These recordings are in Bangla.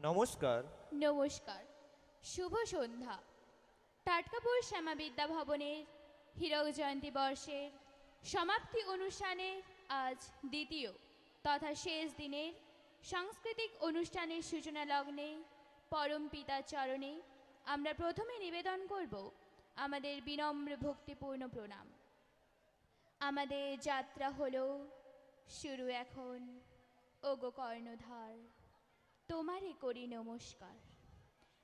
নমস্কার। নমস্কার, শুভ সন্ধ্যা। টাটকাপুর শ্যামা বিদ্যা ভবনের হীরক জয়ন্তী বর্ষের সমাপ্তি অনুষ্ঠানে আজ দ্বিতীয় তথা শেষ দিনের সাংস্কৃতিক অনুষ্ঠানের সূচনা লগ্নে পরম পিতার চরণে আমরা প্রথমে নিবেদন করব আমাদের বিনম্র ভক্তিপূর্ণ প্রণাম। আমাদের যাত্রা হলো শুরু এখন। ওগো কর্ণধার, তোমারে করি নমস্কার।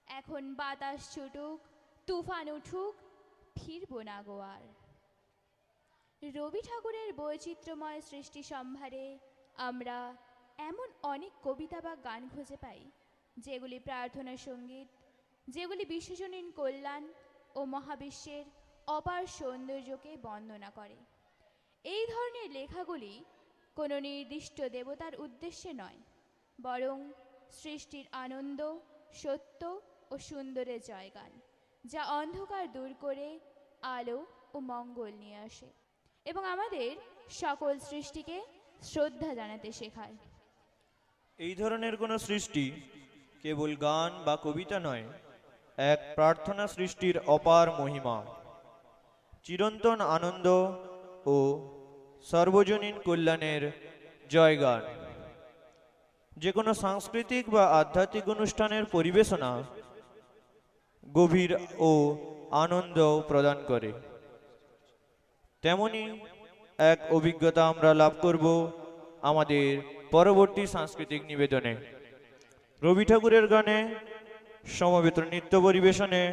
এখন বাতাস ছুটুক, তুফান উঠুক, ফিরব না গোয়ার। রবি ঠাকুরের বৈচিত্র্যময় সৃষ্টি সম্ভারে আমরা এমন অনেক কবিতা বা গান খুঁজে পাই যেগুলি প্রার্থনা সঙ্গীত, যেগুলি বিশ্বজনীন কল্যাণ ও মহাবিশ্বের অপার সৌন্দর্যকে বন্দনা করে। এই ধরনের লেখাগুলি কোনো নির্দিষ্ট দেবতার উদ্দেশ্যে নয়, বরং সৃষ্টির আনন্দ, সত্য ও সুন্দরের জয়গান, যা অন্ধকার দূর করে আলো ও মঙ্গল নিয়ে আসে এবং আমাদের সকল সৃষ্টিকে শ্রদ্ধা জানাতে শেখায়। এই ধরনের কোনো সৃষ্টি কেবল গান বা কবিতা নয়, এক প্রার্থনা সৃষ্টির অপার মহিমা, চিরন্তন আনন্দ ও সর্বজনীন কল্যাণের জয়গান। যে কোনো সাংস্কৃতিক বা আধ্যাত্মিক অনুষ্ঠানের পরিবেশনা গভীর ও আনন্দ প্রদান করে। তেমনি এক অভিজ্ঞতা আমরা লাভ করব আমাদের পরবর্তী সাংস্কৃতিক নিবেদনে। রবি ঠাকুরের গানে সমবেত নৃত্য পরিবেশনে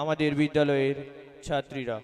আমাদের বিদ্যালয়ের ছাত্রীরা।